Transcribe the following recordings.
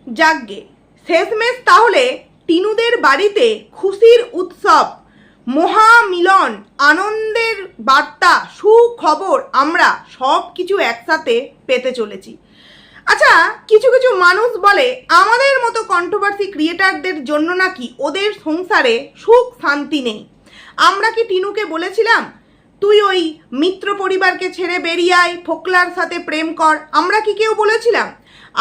যাকগে শেষমেশ তাহলে টিনুদের বাড়িতে খুশির উৎসব, মহামিলন, আনন্দের বার্তা, সুখবর আমরা সব কিছু একসাথে পেতে চলেছি। আচ্ছা, কিছু কিছু মানুষ বলে আমাদের মতো কন্ট্রোভার্সি ক্রিয়েটারদের জন্য নাকি ওদের সংসারে সুখ শান্তি নেই। আমরা কি টিনুকে বলেছিলাম তুই ওই মিত্র পরিবারকে ছেড়ে বেরিয়ে আয়, ফোকলার সাথে প্রেম কর? আমরা কি কেউ বলেছিলাম?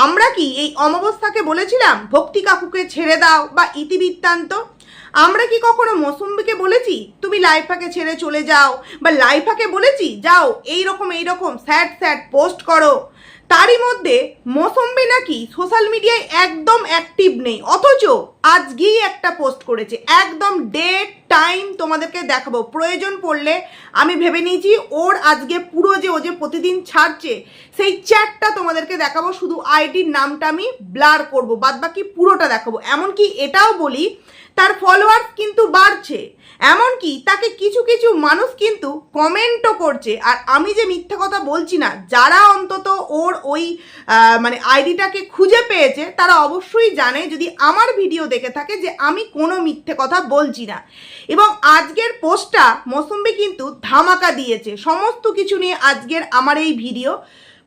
আমরা কি এই অমাবস্যাকে বলেছিলাম ভক্তি কাকুকে ছেড়ে দাও বা ইতিবৃত্তান্ত? আমরা কি কখনো মৌসুম্বিকে বলেছি তুমি লাইফাকে ছেড়ে চলে যাও, বা লাইফাকে বলেছি যাও এইরকম স্যাড পোস্ট করো? তারই মধ্যে মৌসুম্বি নাকি সোশ্যাল মিডিয়ায় একদম অ্যাক্টিভ নেই, অথচ আজকেই একটা পোস্ট করেছে। একদম ডেট টাইম তোমাদেরকে দেখাবো, প্রয়োজন পড়লে আমি ভেবে নিয়েছি ওর আজকে পুরো যে ও যে প্রতিদিন ছাড়ছে সেই চ্যাটটা তোমাদেরকে দেখাবো, শুধু আইডির নামটা আমি ব্লার করবো, বাদবাকি পুরোটা দেখাবো। এমনকি এটাও বলি তার ফলোয়ার্স কিন্তু বাড়ছে, এমনকি তাকে কিছু কিছু মানুষ কিন্তু কমেন্টও করছে। আর আমি যে মিথ্যে কথা বলছি না, যারা অন্তত ওর ওই মানে আইডিটাকে খুঁজে পেয়েছে তারা অবশ্যই জানে, যদি আমার ভিডিও দেখে থাকে, যে আমি কোনো মিথ্যে কথা বলছি না। এবং আজকের পোস্টটা মৌসুম্বি কিন্তু ধামাকা দিয়েছে সমস্ত কিছু নিয়ে আজকের আমার এই ভিডিও।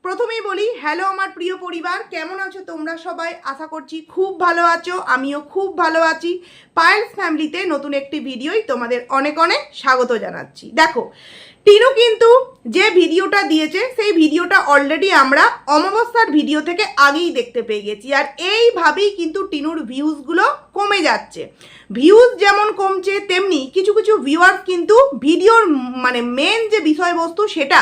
প্রথমেই বলি, হ্যালো আমার প্রিয় পরিবার, কেমন আছো তোমরা সবাই? আশা করছি খুব ভালো আছো, আমিও খুব ভালো আছি। পায়েলস ফ্যামিলিতে নতুন একটি ভিডিওই তোমাদের অনেক অনেক স্বাগত জানাচ্ছি। দেখো, টিনু কিন্তু যে ভিডিওটা দিয়েছে সেই ভিডিওটা অলরেডি আমরা অমাবস্যার ভিডিও থেকে আগেই দেখতে পেয়ে গেছি। আর এইভাবেই কিন্তু টিনুর ভিউজগুলো কমে যাচ্ছে। ভিউজ যেমন কমছে তেমনি কিছু কিছু ভিউয়ার্স কিন্তু ভিডিওর মানে মেন যে বিষয়বস্তু সেটা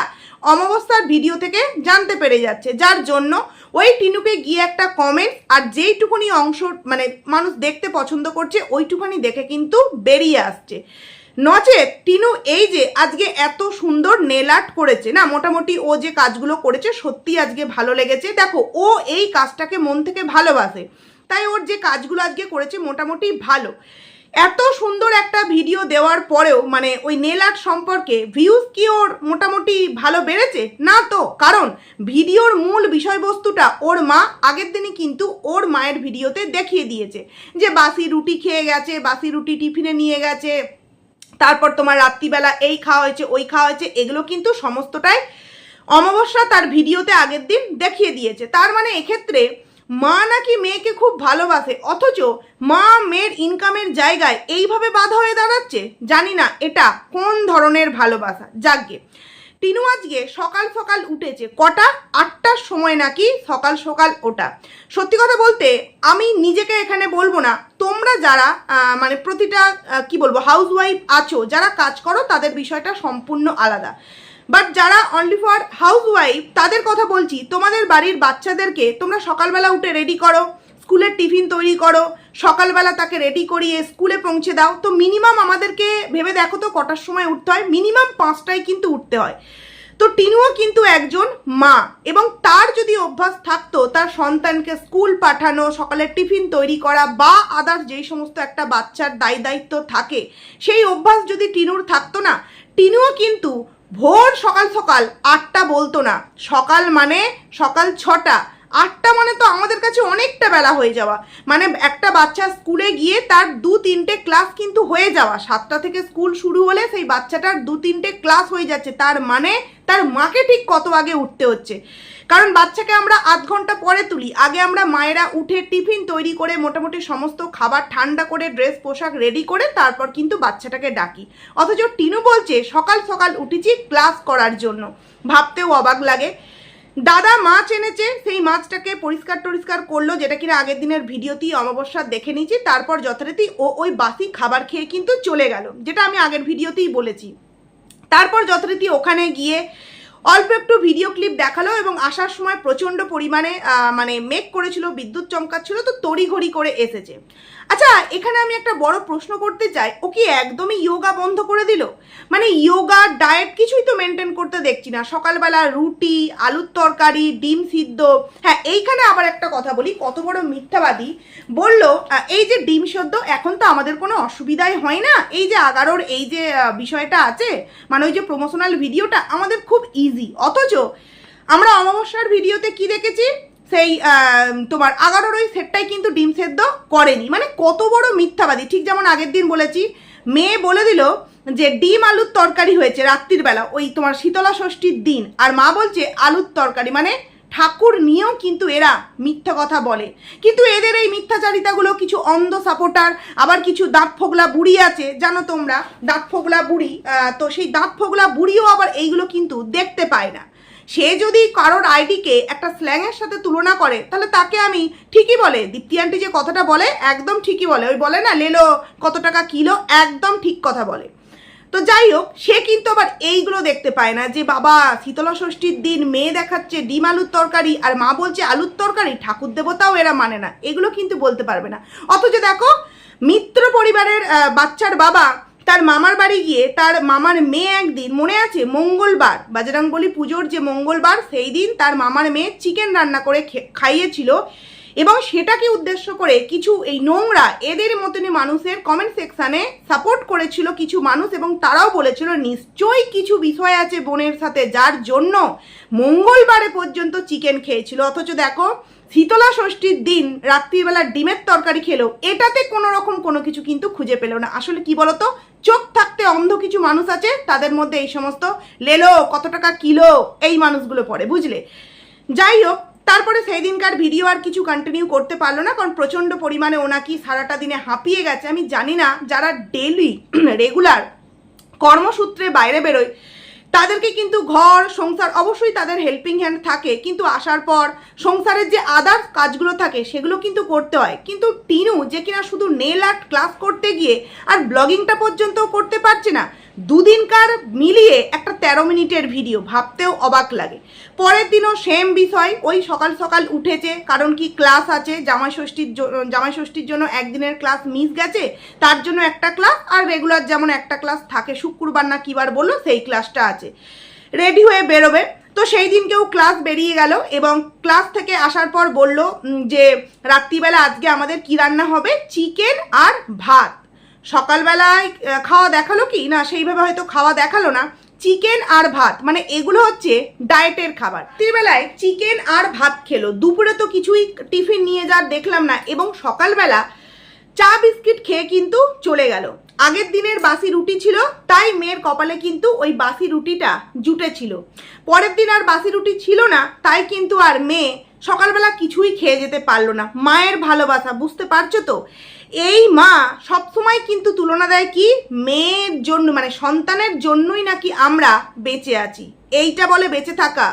অমাবস্যার ভিডিও থেকে জানতে পেরে যাচ্ছে, যার জন্য ওই টিনুকে গিয়ে একটা কমেন্ট আর যেইটুকুনি অংশ মানে মানুষ দেখতে পছন্দ করছে ওইটুকুনি দেখে কিন্তু বেরিয়ে আসছে। নচেত টিনু এই যে আজকে এত সুন্দর নেল আর্ট করেছে না, মোটামুটি ও যে কাজগুলো করেছে সত্যি আজকে ভালো লেগেছে। দেখো, ও এই কাজটাকে মন থেকে ভালোবাসে, তাই ওর যে কাজগুলো আজকে করেছে মোটামুটি ভালো। এত সুন্দর একটা ভিডিও দেওয়ার পরেও মানে ওই নেল আর্ট সম্পর্কে ভিউজ কি ওর মোটামুটি ভালো বেড়েছে? না তো, কারণ ভিডিওর মূল বিষয়বস্তুটা ওর মা আগের দিনই কিন্তু ওর মায়ের ভিডিওতে দেখিয়ে দিয়েছে, যে বাসি রুটি খেয়ে গেছে, বাসি রুটি টিফিনে নিয়ে গেছে, তারপর তোমার রাত্রিবেলা এই খাওয়া হয়েছে ওই খাওয়া হয়েছে, এগুলো কিন্তু সমস্তটাই অমাবস্যা তার ভিডিওতে আগের দিন দেখিয়ে দিয়েছে। তার মানে এক্ষেত্রে মা নাকি মেয়েকে খুব ভালোবাসে, অথচ মা মেয়ের ইনকামের জায়গায় এইভাবে বাধা হয়ে দাঁড়াচ্ছে। জানি না এটা কোন ধরনের ভালোবাসা। যাকগে, টিনু আজকে সকাল সকাল উঠেছে, কটা 8টার সময় নাকি সকাল সকাল ওটা। সত্যি কথা বলতে আমি নিজেকে এখানে বলবো না, তোমরা যারা মানে প্রতিটা কি বলবো হাউসওয়াইফ আছো, যারা কাজ করো তাদের বিষয়টা সম্পূর্ণ আলাদা, বাট যারা অনলি ফর হাউসওয়াইফ তাদের কথা বলছি। তোমাদের বাড়ির বাচ্চাদেরকে তোমরা সকালবেলা উঠে রেডি করো, স্কুলের টিফিন তৈরি করো, সকালবেলা তাকে রেডি করিয়ে স্কুলে পৌঁছে দাও। তো মিনিমাম আমাদেরকে ভেবে দেখো তো কটার সময় উঠতে হয়? মিনিমাম 5টায় কিন্তু উঠতে হয়। তো টিনুও কিন্তু একজন মা, এবং তার যদি অভ্যাস থাকতো তার সন্তানকে স্কুল পাঠানো, সকালের টিফিন তৈরি করা বা আদার্স যেই সমস্ত একটা বাচ্চার দায়িত্ব থাকে, সেই অভ্যাস যদি টিনুর থাকতো না, টিনুও কিন্তু ভোর সকাল সকাল 8টা বলতো না। সকাল মানে সকাল 6টা, 8টা মানে তো আমাদের কাছে অনেকটা বেলা হয়ে যাওয়া। মানে একটা বাচ্চা স্কুলে গিয়ে তার 2-3টে ক্লাস কিন্তু হয়ে যাওয়া, 7টা থেকে স্কুল শুরু হলে সেই বাচ্চাটার 2-3টে ক্লাস হয়ে যাচ্ছে। তার মানে তার মাকে ঠিক কত আগে উঠতে হচ্ছে, কারণ বাচ্চাকে আমরা আধ ঘন্টা পরে তুলি। আগে আমরা মায়েরা উঠে টিফিন তৈরি করে মোটামুটি সমস্ত খাবার ঠান্ডা করে ড্রেস পোশাক রেডি করে তারপর কিন্তু বাচ্চাটাকে ডাকি। অথচ টিনু বলছে সকাল সকাল উঠেছি ক্লাস করার জন্য। ভাবতেও অবাক লাগে। দাদা মাছ এনেছে, সেই মাছটাকে পরিষ্কার করলো, যেটা কিনা আগের দিনের ভিডিওতেই অমাবস্যা দেখে নিয়েছি। তারপর যথারীতি ও ওই বাসি খাবার খেয়ে কিন্তু চলে গেল, যেটা আমি আগের ভিডিওতেই বলেছি। তারপর যথারীতি ওখানে গিয়ে অল্প একটু ভিডিও ক্লিপ দেখালো, এবং আসার সময় প্রচণ্ড পরিমাণে মানে মেঘ করেছিল, বিদ্যুৎ চমকাচ্ছিল, তো তড়িঘড়ি করে এসেছে। আচ্ছা, এখানে আমি একটা বড় প্রশ্ন করতে চাই, ও কি একদমই যোগা বন্ধ করে দিল? মানে যোগা ডায়েট কিছুই তো মেনটেন করতে দেখছি না। সকালবেলা রুটি, আলুর তরকারি, ডিম সিদ্ধ। হ্যাঁ, এইখানে আবার একটা কথা বলি, কত বড় মিথ্যাবাদী বললো এই যে ডিম সিদ্ধ এখন তো আমাদের কোনো অসুবিধাই হয় না, এই যে 11-র এই যে বিষয়টা আছে, মানে ওই যে প্রমোশনাল ভিডিওটা আমাদের খুব ইজি। অথচ আমরা অমাবস্যার ভিডিওতে কি দেখেছি? সেই তোমার 11-র ওই সেটটাই কিন্তু ডিম সেদ্ধ করেনি। মানে কত বড় মিথ্যাবাদী। ঠিক যেমন আগের দিন বলেছি, মেয়ে বলে দিল যে ডিম আলুর তরকারি হয়েছে রাত্রির বেলা, ওই তোমার শীতলা ষষ্ঠীর দিন, আর মা বলছে আলুর তরকারি। মানে ঠাকুর নিয়েও কিন্তু এরা মিথ্যা কথা বলে। কিন্তু এদের এই মিথ্যাচারিতাগুলো কিছু অন্ধ সাপোর্টার, আবার কিছু দাঁত ফোগলা বুড়ি আছে, জানো তোমরা দাঁত ফোগলা বুড়ি, তো সেই দাঁত ফোগলা বুড়িও আবার এইগুলো কিন্তু দেখতে পায় না। সে যদি কারোর আইডিকে একটা স্ল্যাংয়ের সাথে তুলনা করে, তাহলে তাকে আমি ঠিকই বলে, দীপ্তি আন্টি যে কথাটা বলে একদম ঠিকই বলে। ওই বলে না লেলো কত টাকা কিলো, একদম ঠিক কথা বলে। তো যাই হোক, সে কিন্তু আবার এইগুলো দেখতে পায় না যে বাবা শীতলা ষষ্ঠীর দিন মেয়ে দেখাচ্ছে ডিম আলুর তরকারি, আর মা বলছে আলুর তরকারি, ঠাকুর দেবতাও এরা মানে না, এগুলো কিন্তু বলতে পারবে না। অথচ দেখো মিত্র পরিবারের বাচ্চার বাবা তার মামার বাড়ি গিয়ে তার মামার মেয়ে একদিন, মনে আছে মঙ্গলবার বজরংবলী পুজোর যে মঙ্গলবার, সেই দিন তার মামার মেয়ে চিকেন রান্না করে খাইয়েছিল, এবং সেটাকে উদ্দেশ্য করে কিছু এই নোংরা এদের মতনই মানুষের কমেন্ট সেকশানে সাপোর্ট করেছিল কিছু মানুষ, এবং তারাও বলেছিল নিশ্চয়ই কিছু বিষয় আছে বোনের সাথে যার জন্য মঙ্গলবারে পর্যন্ত চিকেন খেয়েছিল। অথচ দেখো শীতলা ষষ্ঠীর দিন রাত্রিবেলা ডিমের তরকারি খেলো, এটাতে কোনো রকম কোনো কিছু কিন্তু খুঁজে পেল না। আসলে কি বলতো, চোখ থাকতে অন্ধ কিছু মানুষ আছে, তাদের মধ্যে এই সমস্ত লেলো কত টাকা কিলো এই মানুষগুলো পড়ে, বুঝলে। যাই হোক, তারপরে সেই দিনকার ভিডিও আর কিছু কন্টিনিউ করতে পারলো না, কারণ প্রচণ্ড পরিমাণে ওনাকি সারাটা দিনে হাঁপিয়ে গেছে। আমি জানি না যারা ডেলি রেগুলার কর্মসূত্রে বাইরে বেরোয় তাদেরকে কিন্তু ঘর সংসার অবশ্যই তাদের হেল্পিং হ্যান্ড থাকে, কিন্তু আসার পর সংসারের যে আদার্স কাজগুলো থাকে সেগুলো কিন্তু করতে হয়। কিন্তু টিনু যে কিনা শুধু নেল আর্ট ক্লাস করতে গিয়ে আর ব্লগিংটা পর্যন্ত করতে পারছে না, দুদিনকার মিলিয়ে একটা 13 মিনিটের ভিডিও, ভাবতেও অবাক লাগে। পরের দিনও সেম বিষয়, ওই সকাল সকাল উঠেছে, কারণ কি ক্লাস আছে, জামাই ষষ্ঠীর জন্য একদিনের ক্লাস মিস গেছে, তার জন্য একটা ক্লাস, আর রেগুলার যেমন একটা ক্লাস থাকে শুক্রবার না কিবার বললো সেই ক্লাসটা আছে, রেডি হয়ে বেরোবে। তো সেই দিনকেও ক্লাস বেরিয়ে গেল, এবং ক্লাস থেকে আসার পর বলল যে রাত্রিবেলা আজকে আমাদের কি রান্না হবে, চিকেন আর ভাত। সকালবেলায় খাওয়া দেখালো কি না, সেইভাবে হয়তো খাওয়া দেখালো না, চিকেন আর ভাত, মানে এগুলো হচ্ছে ডায়েটের খাবার। রাত্রিবেলায় চিকেন আর ভাত খেলো, দুপুরে তো কিছুই টিফিন নিয়ে যাওয়ার দেখলাম না, এবং সকালবেলা চা বিস্কিট খেয়ে কিন্তু চলে গেল। আগের দিনের বাসি রুটি ছিল, তাই মেয়ের কপালে কিন্তু ওই বাসি রুটিটা জুটেছিল। পরের দিন আর বাসি রুটি ছিল না, তাই কিন্তু আর মেয়ে সকালবেলা কিছুই খেয়ে যেতে পারলো না। মায়ের ভালোবাসা বুঝতে পারছো তো, এই মা সবসময় কিন্তু তুলনা দেয় কি মেয়ের জন্য, মানে সন্তানের জন্যই নাকি আমরা বেঁচে আছি, এইটা বলে বেঁচে থাকা।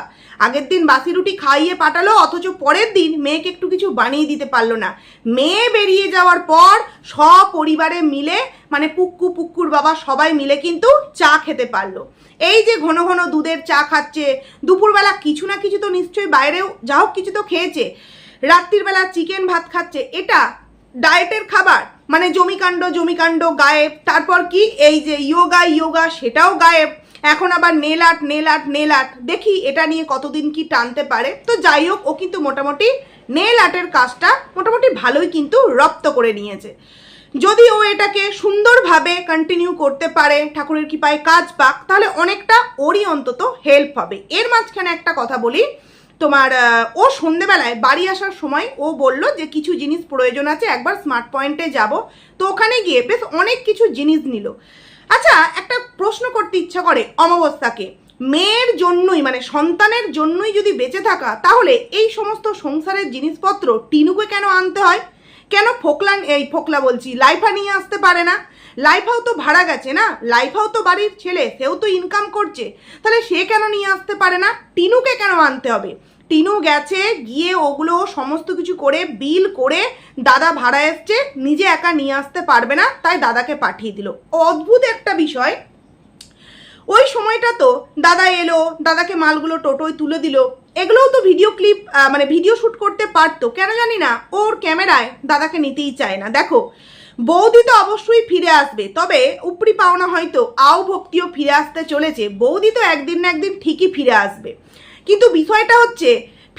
আগের দিন বাসি রুটি খাইয়ে পাঠালো, অথচ পরের দিন মেয়েকে একটু কিছু বানিয়ে দিতে পারলো না। মেয়ে বেরিয়ে যাওয়ার পর সপরিবারে মিলে, মানে পুক্কুর বাবা সবাই মিলে কিন্তু চা খেতে পারলো। এই যে ঘন ঘন দুধের চা খাচ্ছে, দুপুরবেলা কিছু না কিছু তো নিশ্চয়ই বাইরেও যা হোক কিছু তো খেয়েছে, রাত্রির বেলা চিকেন ভাত খাচ্ছে, এটা ডায়েটের খাবার। মানে জমিকাণ্ড গায়েব। তারপর কি এই যে ইয়োগা সেটাও গায়েব। এখন আবার নেল আর্ট, দেখি এটা নিয়ে কতদিন কি টানতে পারে। তো যাই হোক, ও কিন্তু মোটামুটি নেল আর্টের কাজটা মোটামুটি ভালোই কিন্তু রপ্ত করে নিয়েছে। যদি ও এটাকে সুন্দরভাবে কন্টিনিউ করতে পারে, ঠাকুরের কৃপায় কাজ পাক, তাহলে অনেকটা ওরই অন্তত হেল্প হবে। এর মাঝখানে একটা কথা বলি, তোমার ও সন্ধেবেলায় বাড়ি আসার সময় ও বলল যে কিছু জিনিস প্রয়োজন আছে, একবার স্মার্ট পয়েন্টে যাব। তো ওখানে গিয়ে বেশ অনেক কিছু জিনিস নিল। আচ্ছা, একটা প্রশ্ন করতে ইচ্ছা করে অমাবস্যাকে, মেয়ের জন্যই মানে সন্তানের জন্যই যদি বেঁচে থাকা, তাহলে এই সমস্ত সংসারের জিনিসপত্র টিনুকে কেন আনতে হয়? কেন ফোকলা বলছি লাইফা নিয়ে আসতে পারে না? লাইফাও তো ভাড়া গেছে না, লাইফাও তো বাড়ির ছেলে, সেও তো ইনকাম করছে, তাহলে সে কেন নিয়ে আসতে পারে না? টিনুকে কেন আনতে হবে? টিনু গেছে, গিয়ে ওগুলো সমস্ত কিছু করে বিল করে দাদা ভাড়া এসছে, নিজে একা নিয়ে আসতে পারবে না, তাই দাদাকে পাঠিয়ে দিল। অদ্ভুত একটা বিষয়, ওই সময়টা তো দাদা এলো, দাদাকে মালগুলো টোটোয় তুলে দিল, এগুলোও তো ভিডিও ক্লিপ মানে ভিডিও শ্যুট করতে পারতো, কেন জানি না ওর ক্যামেরায় দাদাকে নিতেই চায় না। দেখো, বৌদি তো অবশ্যই ফিরে আসবে, তবে উপরি পাওনা হয়তো আও ভক্তিও ফিরে আসতে চলেছে। বৌদি তো একদিন না একদিন ঠিকই ফিরে আসবে, কিন্তু বিষয়টা হচ্ছে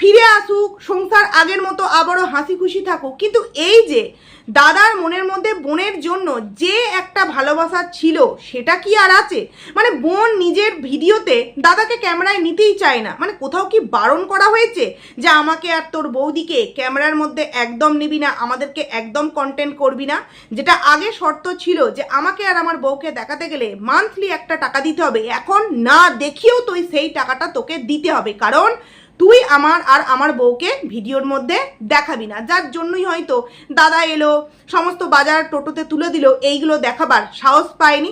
ফিরে আসুক, সংসার আগের মতো আবারও হাসি খুশি থাকুক। কিন্তু এই যে দাদার মনের মধ্যে বোনের জন্য যে একটা ভালোবাসা ছিল সেটা কি আর আছে? মানে বোন নিজের ভিডিওতে দাদাকে ক্যামেরায় নিতেই চায় না। মানে কোথাও কি বারণ করা হয়েছে যে আমাকে আর তোর বৌদিকে ক্যামেরার মধ্যে একদম নিবি না, আমাদেরকে একদম কন্টেন্ট করবি না? যেটা আগে শর্ত ছিল যে আমাকে আর আমার বউকে দেখাতে গেলে মান্থলি একটা টাকা দিতে হবে, এখন না দেখিয়েও তুই সেই টাকাটা তোকে দিতে হবে, কারণ তুই আমার আর আমার বউকে ভিডিওর মধ্যে দেখাবি না। যার জন্যই হয়তো দাদা এলো, সমস্ত বাজার টোটোতে তুলে দিল, এইগুলো দেখাবার সাহস পায়নি।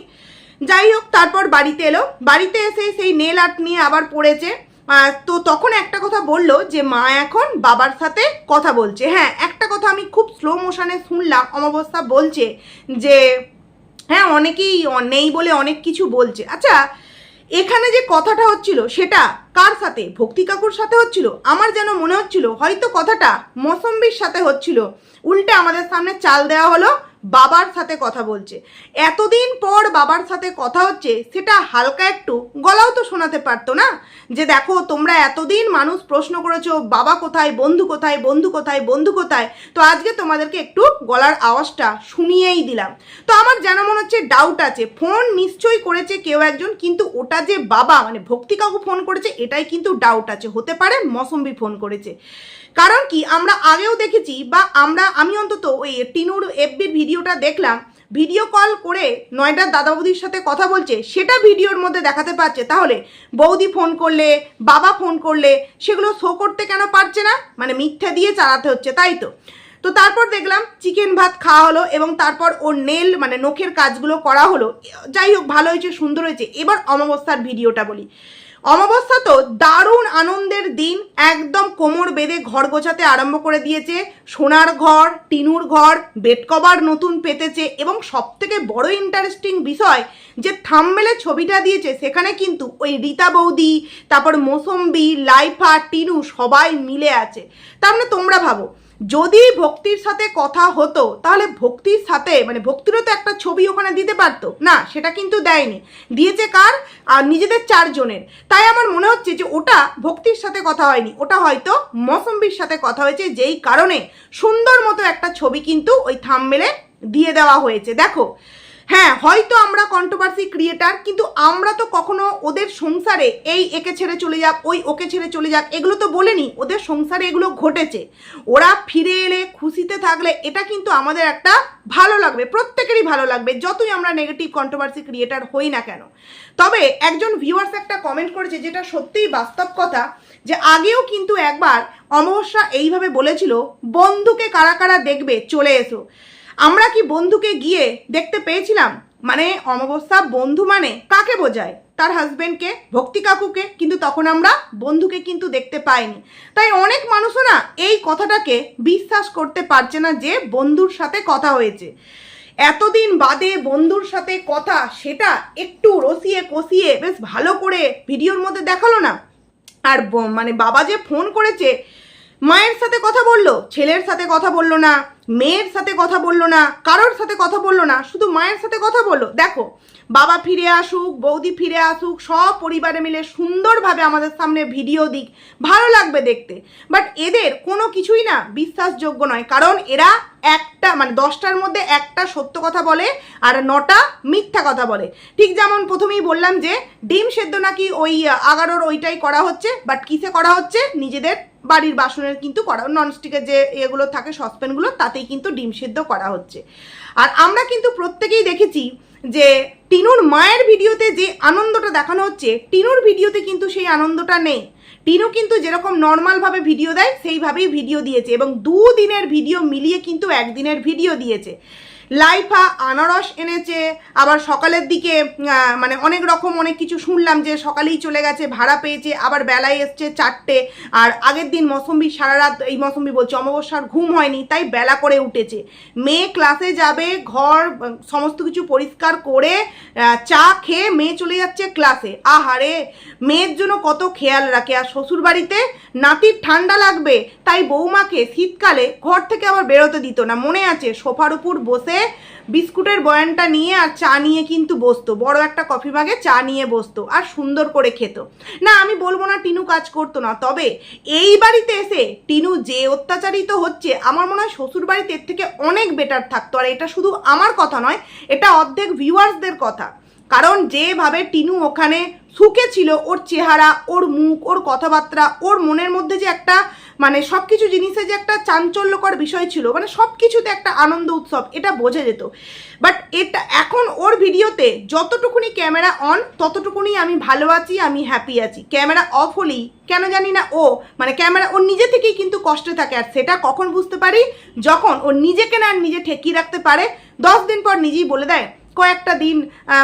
যাই হোক, তারপর বাড়িতে এলো, বাড়িতে এসে সেই নেল আর্ট নিয়ে আবার পড়েছে। তো তখন একটা কথা বললো যে মা এখন বাবার সাথে কথা বলছে। হ্যাঁ, একটা কথা আমি খুব স্লো মোশনে শুনলাম, অমাবস্যা বলছে যে হ্যাঁ অনেকেই নেই বলে অনেক কিছু বলছে। আচ্ছা, এখানে যে কথাটা হচ্ছিল সেটা কার সাথে? ভক্তি কাকুর সাথে হচ্ছিল? আমার যেন মনে হচ্ছিল হয়তো কথাটা মৌসম্বির সাথে হচ্ছিল। উল্টে আমাদের সামনে চাল দেওয়া হলো বাবার সাথে কথা বলছে। এতদিন পর বাবার সাথে কথা হচ্ছে, সেটা হালকা একটু গলাও তো শোনাতে পারতো না? যে দেখো তোমরা এতদিন মানুষ প্রশ্ন করেছো বাবা কোথায়, বন্ধু কোথায়, বন্ধু কোথায়, বন্ধু কোথায়, তো আজকে তোমাদেরকে একটু গলার আওয়াজটা শুনিয়েই দিলাম। তো আমার যেন মনে হচ্ছে ডাউট আছে, ফোন নিশ্চয়ই করেছে কেউ একজন, কিন্তু ওটা যে বাবা মানে ভক্তি কাকু ফোন করেছে এটাই কিন্তু ডাউট আছে। হতে পারে মৌসম্বি ফোন করেছে। কারণ কি আমরা আগেও দেখেছি, বা আমি অন্তত ওই টিনুর এফবির ভিডিওটা দেখলাম, ভিডিও কল করে নয়ডার দাদা বৌদির সাথে কথা বলছে, সেটা ভিডিওর মধ্যে দেখাতে পারছে। তাহলে বৌদি ফোন করলে, বাবা ফোন করলে সেগুলো শো করতে কেন পারছে না? মানে মিথ্যা দিয়ে চালাতে হচ্ছে, তাই তো। তো তারপর দেখলাম চিকেন ভাত খাওয়া হলো এবং তারপর ওর নেল মানে নখের কাজগুলো করা হলো। যাই হোক, ভালো হয়েছে, সুন্দর হয়েছে। এবার অমাবস্যার ভিডিওটা বলি। অমাবস্যা তো দারুণ আনন্দের দিন, একদম কোমর বেঁধে ঘর গোছাতে আরম্ভ করে দিয়েছে। সোনার ঘর, টিনুর ঘর, বেড কভার নতুন পেতেছে, এবং সব থেকে বড় ইন্টারেস্টিং বিষয় যে থাম্বনেলে ছবিটা দিয়েছে সেখানে কিন্তু ওই রীতা বৌদি, তারপর মৌসম্বি, লাইফা, টিনু সবাই মিলে আছে। তার মানে তোমরা ভাবো, যদি ভক্তির সাথে কথা হতো তাহলে ভক্তির সাথে মানে ভক্তিরও তো একটা ছবি ওখানে দিতে পারতো না, সেটা কিন্তু দেয়নি। দিয়েছে কার? আর নিজেদের চারজনের। তাই আমার মনে হচ্ছে যে ওটা ভক্তির সাথে কথা হয়নি, ওটা হয়তো মৌসম্বির সাথে কথা হয়েছে, যেই কারণে সুন্দর মতো একটা ছবি কিন্তু ওই থাম্বনেলে দিয়ে দেওয়া হয়েছে। দেখো, হ্যাঁ হয়তো আমরা কন্ট্রোভার্সি ক্রিয়েটার, কিন্তু আমরা তো কখনো ওদের সংসারে এই একে ছেড়ে চলে যাক, ওই ওকে ছেড়ে চলে যাক এগুলো তো বলিনি। ওদের সংসারে এগুলো ঘটেছে, ওরা ফিরে এলে খুশিতে থাকলে এটা কিন্তু আমাদের একটা ভালো লাগবে, প্রত্যেকেরই ভালো লাগবে, যতই আমরা নেগেটিভ কন্ট্রোভার্সি ক্রিয়েটার হই না কেন। তবে একজন ভিউয়ার্স একটা কমেন্ট করেছে যেটা সত্যিই বাস্তব কথা, যে আগেও কিন্তু একবার অমাবস্যা এইভাবে বলেছিল বন্ধুকে কারা কারা দেখবে চলে এসো। আমরা কি বন্ধুকে গিয়ে দেখতে পেয়েছিলাম? মানে অমাবস্যা বন্ধু মানে কাকে বোঝায়? তার হাজবেন্ডকে, ভক্তি কাকুকে, কিন্তু তখন আমরা বন্ধুকে কিন্তু দেখতে পাইনি। তাই অনেক মানুষও না এই কথাটাকে বিশ্বাস করতে পারছে না যে বন্ধুর সাথে কথা হয়েছে। এতদিন বাদে বন্ধুর সাথে কথা, সেটা একটু রসিয়ে কষিয়ে বেশ ভালো করে ভিডিওর মধ্যে দেখালো না। আর মানে বাবা যে ফোন করেছে, মায়ের সাথে কথা বললো, ছেলের সাথে কথা বললো না, মেয়ের সাথে কথা বললো না, কারোর সাথে কথা বললো না, শুধু মায়ের সাথে কথা বললো। দেখো, বাবা ফিরে আসুক, বৌদি ফিরে আসুক, সব পরিবারে মিলে সুন্দরভাবে আমাদের সামনে ভিডিও দিক, ভালো লাগবে দেখতে। বাট এদের কোনো কিছুই না বিশ্বাসযোগ্য নয়, কারণ এরা একটা মানে 10টার মধ্যে একটা সত্য কথা বলে আর 9টা মিথ্যা কথা বলে। ঠিক যেমন প্রথমেই বললাম যে ডিম সেদ্ধ নাকি ওই 11-র ওইটাই করা হচ্ছে, বাট কিসে করা হচ্ছে? নিজেদের বাড়ির বাসনের কিন্তু করা, ননস্টিকের যে এগুলো থাকে সসপ্যানগুলো, তাতেই কিন্তু ডিম সেদ্ধ করা হচ্ছে। আর আমরা কিন্তু প্রত্যেকেই দেখেছি যে টিনুর মায়ের ভিডিওতে যে আনন্দটা দেখানো হচ্ছে, টিনুর ভিডিওতে কিন্তু সেই আনন্দটা নেই। টিনু কিন্তু যেরকম নর্মালভাবে ভিডিও দেয় সেইভাবেই ভিডিও দিয়েছে, এবং 2 দিনের ভিডিও মিলিয়ে কিন্তু 1 দিনের ভিডিও দিয়েছে। লাইফা আনারস এনেছে, আবার সকালের দিকে মানে অনেক রকম অনেক কিছু শুনলাম যে সকালেই চলে গেছে, ভাড়া পেয়েছে, আবার বেলায় এসছে 4টে। আর আগের দিন মৌসম্বি সারা রাত, এই মৌসম্বি বলছে অমাবস্যার ঘুম হয়নি, তাই বেলা করে উঠেছে। মেয়ে ক্লাসে যাবে, ঘর সমস্ত কিছু পরিষ্কার করে চা খেয়ে মেয়ে চলে যাচ্ছে ক্লাসে। আহারে, মেয়ের জন্য কত খেয়াল রাখে। আর শ্বশুর বাড়িতে নাতির ঠান্ডা লাগবে তাই বৌমাকে শীতকালে ঘর থেকে আবার বেরোতে দিত না। মনে আছে, সোফার উপর বসে বিস্কুটের বয়ানটা নিয়ে আর চা নিয়ে কিন্তু বসতো, বড় একটা কফি মাগে চা নিয়ে বসতো আর সুন্দর করে খেত। না আমি বলবো না টিনু কাজ করতো না, তবে এই বাড়িতে এসে টিনু যে অত্যাচারিত হচ্ছে আমার মনে হয় শ্বশুর বাড়িতে এর থেকে অনেক বেটার থাকতো। আর এটা শুধু আমার কথা নয়, এটা অর্ধেক ভিউয়ার্সদের কথা। কারণ যেভাবে টিনু ওখানে সুখে ছিল, ওর চেহারা, ওর মুখ, ওর কথাবার্তা, ওর মনের মধ্যে যে একটা মানে সব কিছু জিনিসে যে একটা চাঞ্চল্যকর বিষয় ছিল, মানে সব কিছুতে একটা আনন্দ উৎসব, এটা বোঝা যেত। বাট এটা এখন ওর ভিডিওতে যতটুকুনি ক্যামেরা অন ততটুকুনি আমি ভালো আছি, আমি হ্যাপি আছি। ক্যামেরা অফ হলেই কেন জানি না ও মানে ক্যামেরা ওর নিজে থেকেই কিন্তু কষ্টে থাকে। আর সেটা কখন বুঝতে পারি, যখন ও নিজেকে না নিজে ঠেকিয়ে রাখতে পারে, 10 দিন পর নিজেই বলে দেয় কয়েকটা দিন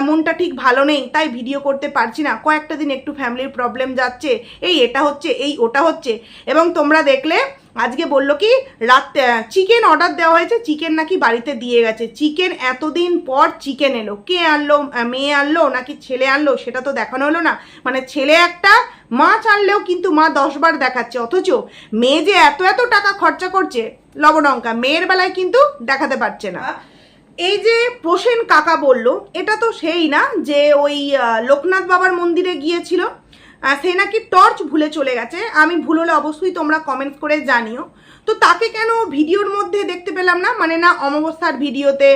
মনটা ঠিক ভালো নেই তাই ভিডিও করতে পারছি না, কয়েকটা দিন একটু ফ্যামিলির প্রবলেম যাচ্ছে, এই এটা হচ্ছে, এই ওটা হচ্ছে। এবং তোমরা দেখলে আজকে বললো কি রাতে চিকেন অর্ডার দেওয়া হয়েছে, চিকেন নাকি বাড়িতে দিয়ে গেছে। চিকেন এতদিন পর চিকেন এলো, কে আনলো, মেয়ে আনলো নাকি ছেলে আনলো সেটা তো দেখানো হলো না। মানে ছেলে একটা, মাছ আনলেও কিন্তু মা 10 বার দেখাচ্ছে, অথচ মেয়ে যে এত এত টাকা খরচা করছে লবডঙ্কা মেয়ের বেলায় কিন্তু দেখাতে পারছে না। এই যে প্রসেন কাকা বলল, এটা তো সেই না যে ওই লোকনাথ বাবার মন্দিরে গিয়েছিল, সে নাকি টর্চ ভুলে চলে গেছে। আমি ভুল হলে অবশ্যই তোমরা কমেন্টস করে জানিও। তো তাকে কেন ভিডিওর মধ্যে দেখতে পেলাম না, মানে না অমাবস্যার ভিডিওতে,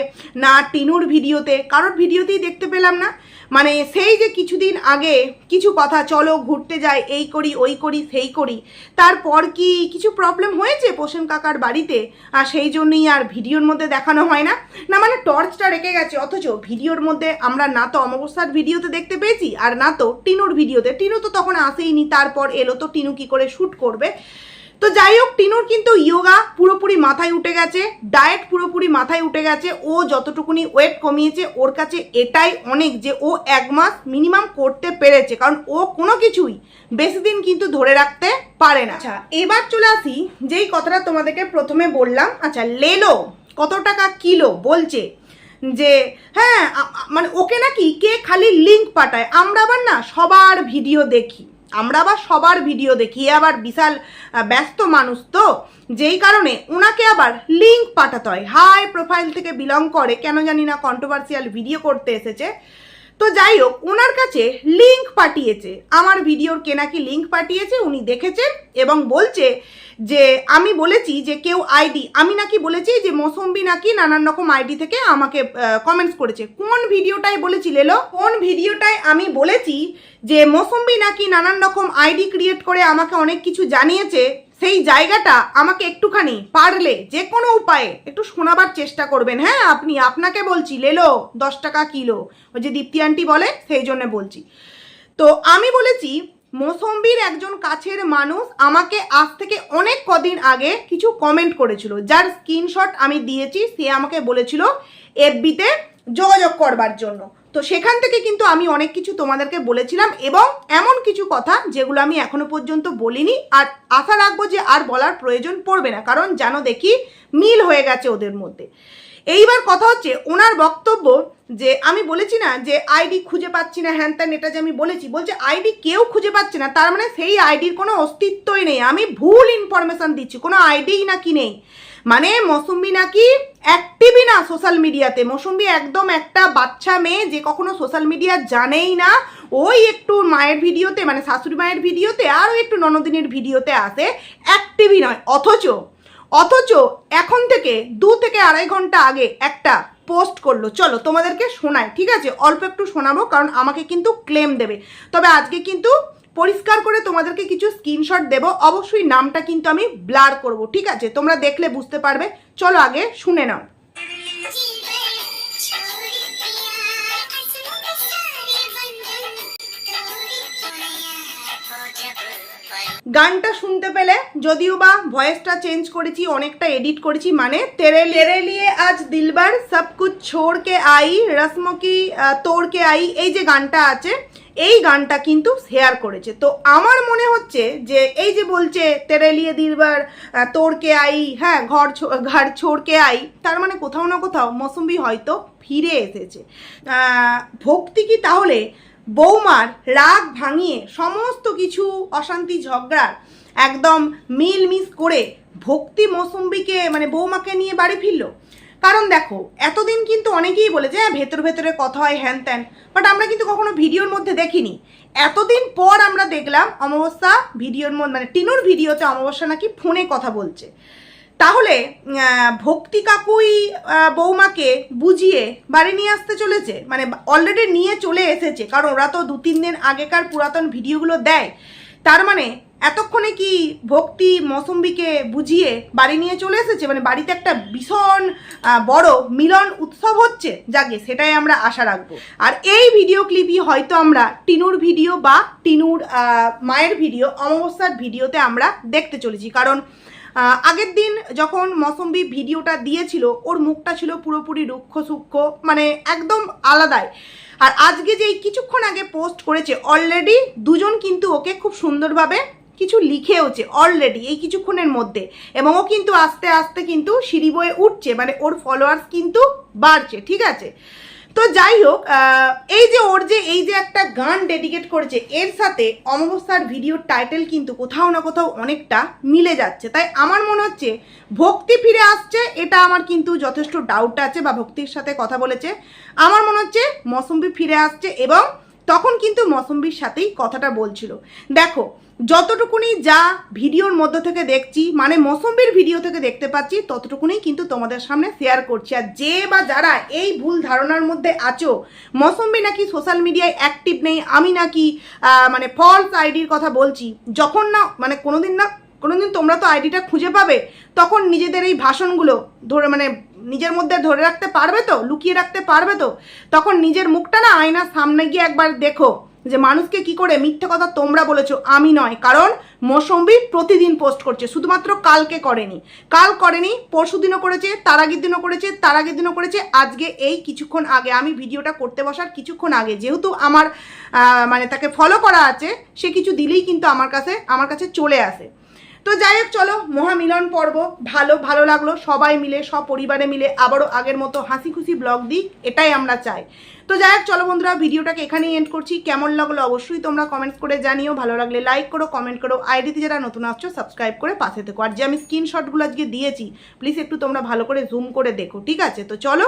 না টিনুর ভিডিওতে, কারোর ভিডিওতেই দেখতে পেলাম না। মানে সেই যে কিছুদিন আগে কিছু কথা, চলো ঘুরতে যাই, এই করি ওই করি সেই করি, তারপর কি কিছু প্রবলেম হয়েছে প্রসেন কাকার বাড়িতে, আর সেই জন্যই আর ভিডিওর মধ্যে দেখানো হয় না। না মানে টর্চটা রেখে গেছে, অথচ ভিডিওর মধ্যে আমরা না তো অমাবস্যার ভিডিওতে দেখতে পেয়েছি আর না তো টিনুর ভিডিওতে। টিনু তো তখন আসেইনি, তারপর এলো, তো টিনু কি করে শ্যুট করবে। তো যাই হোক, টিনুর কিন্তু ইয়োগা পুরোপুরি মাথায় উঠে গেছে, ডায়েট পুরোপুরি মাথায় উঠে গেছে। ও যতটুকুনি ওয়েট কমিয়েছে ওর কাছে এটাই অনেক, যে ও 1 মাস মিনিমাম করতে পেরেছে, কারণ ও কোনো কিছুই বেশি দিন কিন্তু ধরে রাখতে পারে না। আচ্ছা এবার চলে আসি যেই কথাটা তোমাদেরকে প্রথমে বললাম। আচ্ছা লেলো কত টাকা কিলো বলছে যে হ্যাঁ, মানে ওকে নাকি কে খালি লিঙ্ক পাঠায়। আমরা আবার না সবার ভিডিও দেখি, আবার বিশাল ব্যস্ত মানুষ তো, যেই কারণে ওনাকে আবার লিঙ্ক পাঠাতে হয়। হাই প্রোফাইল থেকে বিলং করে, কেন জানি না কন্ট্রোভার্সিয়াল ভিডিও করতে এসেছে। তো যাই হোক, ওনার কাছে লিঙ্ক পাঠিয়েছে, আমার ভিডিওর কে নাকি লিঙ্ক পাঠিয়েছে, উনি দেখেছেন এবং বলছে যে আমি বলেছি যে কেউ আইডি, আমি নাকি বলেছি যে মৌসুম্বি নাকি নানান রকম আইডি থেকে আমাকে কমেন্টস করেছে। কোন ভিডিওটায় বলেছি লেলো, কোন ভিডিওটায় আমি বলেছি যে মৌসুম্বি নাকি নানান রকম আইডি ক্রিয়েট করে আমাকে অনেক কিছু জানিয়েছে, সেই জায়গাটা আমাকে একটুখানি পারলে যে কোনো উপায়ে একটু শোনাবার চেষ্টা করবেন। হ্যাঁ আপনাকে বলছি লেলো 10 টাকা কিলো, ওই যে দীপ্তি আন্টি বলে সেই জন্য বলছি। তো আমি বলেছি মৌসুম্বির একজন কাছের মানুষ আমাকে আজ থেকে অনেক কদিন আগে কিছু কমেন্ট করেছিল, যার স্ক্রিনশট আমি দিয়েছি। সে আমাকে বলেছিল এফবিতে যোগাযোগ করবার জন্য। তো সেখান থেকে কিন্তু আমি অনেক কিছু তোমাদেরকে বলেছিলাম, এবং এমন কিছু কথা যেগুলো আমি এখনো পর্যন্ত বলিনি, আর আশা রাখবো যে আর বলার প্রয়োজন পড়বে না, কারণ যেন দেখি মিল হয়ে গেছে ওদের মধ্যে। এইবার কথা হচ্ছে ওনার বক্তব্য যে আমি বলেছি না যে আইডি খুঁজে পাচ্ছি না হ্যান ত্যান, এটা যে আমি বলেছি, বলছে আইডি কেউ খুঁজে পাচ্ছে না, তার মানে সেই আইডির কোনো অস্তিত্বই নেই। আমি ভুল ইনফরমেশন দিচ্ছি, কোনো আইডিই নাকি নেই। মানে মৌসুম্বি নাকি অ্যাক্টিভই না সোশ্যাল মিডিয়াতে। মৌসুম্বি একদম একটা বাচ্চা মেয়ে যে কখনো সোশ্যাল মিডিয়া জানেই না, ওই একটু মায়ের ভিডিওতে মানে শাশুড়ি মায়ের ভিডিওতে আর ওই একটু ননদিনীর ভিডিওতে আসে, অ্যাক্টিভই নয়। অথচ এখন থেকে 2 থেকে আড়াই ঘন্টা আগে একটা পোস্ট করলো, চলো তোমাদেরকে শোনাই, ঠিক আছে অল্প একটু শোনাবো কারণ আমাকে কিন্তু ক্লেম দেবে। তবে আজকে কিন্তু পরিষ্কার করে তোমাদেরকে কিছু স্ক্রিনশট দেব, অবশ্যই নামটা কিন্তু আমি ব্লার করব, ঠিক আছে তোমরা দেখলে বুঝতে পারবে। চলো আগে শুনে নাও। গানটা শুনতে পেলে, যদিও বা ভয়েসটা চেঞ্জ করেছি, অনেকটা এডিট করেছি, মানে তেরে লিয়ে আজ দিলবার সব কুছ ছোড় কে আই রসমো কি তোড় কে আই, এই যে গানটা আছে এই গানটা কিন্তু শেয়ার করেছে। তো আমার মনে হচ্ছে যে এই যে বলছে তেরে লিয়ে দিলবার তোড় কে আই, হ্যাঁ ঘর ছোড় কে আই, তার মানে কোথাও না কোথাও মৌসুম্বি হয়তো ফিরে এসেছে। ভক্তি কি তাহলে বৌমার রাগ ভাঙিয়ে সমস্ত কিছু অশান্তি ঝগড়ার একদম মিলমিশ করে ভক্তি মৌসুম্বিকে মানে বৌমাকে নিয়ে বাড়ি ফিরল। কারণ দেখো, এতদিন কিন্তু অনেকেই বলেছে হ্যাঁ ভেতর ভেতরে কথা হয় হ্যান ত্যান, বাট আমরা কিন্তু কখনো ভিডিওর মধ্যে দেখিনি। এতদিন পর আমরা দেখলাম অমাবস্যা ভিডিওর মধ্যে মানে টিনুর ভিডিওতে অমাবস্যা নাকি ফোনে কথা বলছে। তাহলে ভক্তি কাকুই বৌমাকে বুঝিয়ে বাড়ি নিয়ে আসতে চলেছে, মানে অলরেডি নিয়ে চলে এসেছে, কারণ ওরা তো 2-3 দিন আগেকার পুরাতন ভিডিওগুলো দেয়। তার মানে এতক্ষণে কি ভক্তি মৌসুম্বিকে বুঝিয়ে বাড়ি নিয়ে চলে এসেছে, মানে বাড়িতে একটা ভীষণ বড় মিলন উৎসব হচ্ছে, যাকে সেটাই আমরা আশা রাখবো। আর এই ভিডিও ক্লিপই হয়তো আমরা টিনুর ভিডিও বা টিনুর মায়ের ভিডিও অমাবস্যার ভিডিওতে আমরা দেখতে চলেছি। কারণ আগের দিন যখন মৌসুম্বি ভিডিওটা দিয়েছিল ওর মুখটা ছিল পুরোপুরি রুক্ষ সূক্ষ্ম, মানে একদম আলাদাই। আর আজকে যে কিছুক্ষণ আগে পোস্ট করেছে অলরেডি দুজন কিন্তু ওকে খুব সুন্দরভাবে কিছু লিখেওছে অলরেডি এই কিছুক্ষণের মধ্যে, এবং ও কিন্তু আস্তে আস্তে কিন্তু সিঁড়ি বয়ে উঠছে, মানে ওর ফলোয়ার্স কিন্তু বাড়ছে, ঠিক আছে। তো যাই হোক, এই যে একটা গান ডেডিকেট করেছে, এর সাথে অমাবস্যার ভিডিওর টাইটেল কিন্তু কোথাও না কোথাও অনেকটা মিলে যাচ্ছে। তাই আমার মনে হচ্ছে ভক্তি ফিরে আসছে, এটা আমার কিন্তু যথেষ্ট ডাউট আছে, বা ভক্তির সাথে কথা বলেছে। আমার মনে হচ্ছে মৌসুম্বি ফিরে আসছে, এবং তখন কিন্তু মৌসুম্বির সাথেই কথাটা বলছিল। দেখো, যতটুকুনি যা ভিডিওর মধ্য থেকে দেখছি, মানে মৌসুম্বির ভিডিও থেকে দেখতে পাচ্ছি, ততটুকুনি কিন্তু তোমাদের সামনে শেয়ার করছি। আর যে বা যারা এই ভুল ধারণার মধ্যে আছো মৌসুম্বি নাকি সোশ্যাল মিডিয়ায় অ্যাক্টিভ নেই, আমি নাকি মানে ফলস আইডির কথা বলছি, যখন না মানে কোনোদিন তোমরা তো আইডিটা খুঁজে পাবে, তখন নিজেদের এই ভাষণগুলো ধরে মানে নিজের মধ্যে ধরে রাখতে পারবে তো, লুকিয়ে রাখতে পারবে তো, তখন নিজের মুখটা না আয়নার সামনে গিয়ে একবার দেখো যে মানুষকে কি করে মিথ্যে কথা তোমরা বলেছো, আমি নয়। কারণ মৌসুম্বি প্রতিদিন পোস্ট করছে, শুধুমাত্র কালকে করেনি, পরশু দিনও করেছে, তার আগের দিনও করেছে, আজকে এই কিছুক্ষণ আগে আমি ভিডিওটা করতে বসার কিছুক্ষণ আগে, যেহেতু আমার মানে তাকে ফলো করা আছে, সে কিছু দিলেই কিন্তু আমার কাছে চলে আসে। তো যাই হোক, চলো মহামিলন পর্ব ভালো লাগলো, সবাই মিলে সপরিবারে মিলে আবারও আগের মতো হাসি খুশি ব্লগ দিই, এটাই আমরা চাই। তো যাই হোক, চলো বন্ধুরা, ভিডিওটাকে এখানেই এন্ড করছি। কেমন লাগলো অবশ্যই তোমরা কমেন্টস করে জানিও, ভালো লাগলে লাইক করো, কমেন্ট করো, আইডিতে যারা নতুন আসছো সাবস্ক্রাইব করে পাশে থেকো। আর যে আমি স্ক্রিনশটগুলো আজকে দিয়েছি প্লিজ একটু তোমরা ভালো করে জুম করে দেখো, ঠিক আছে। তো চলো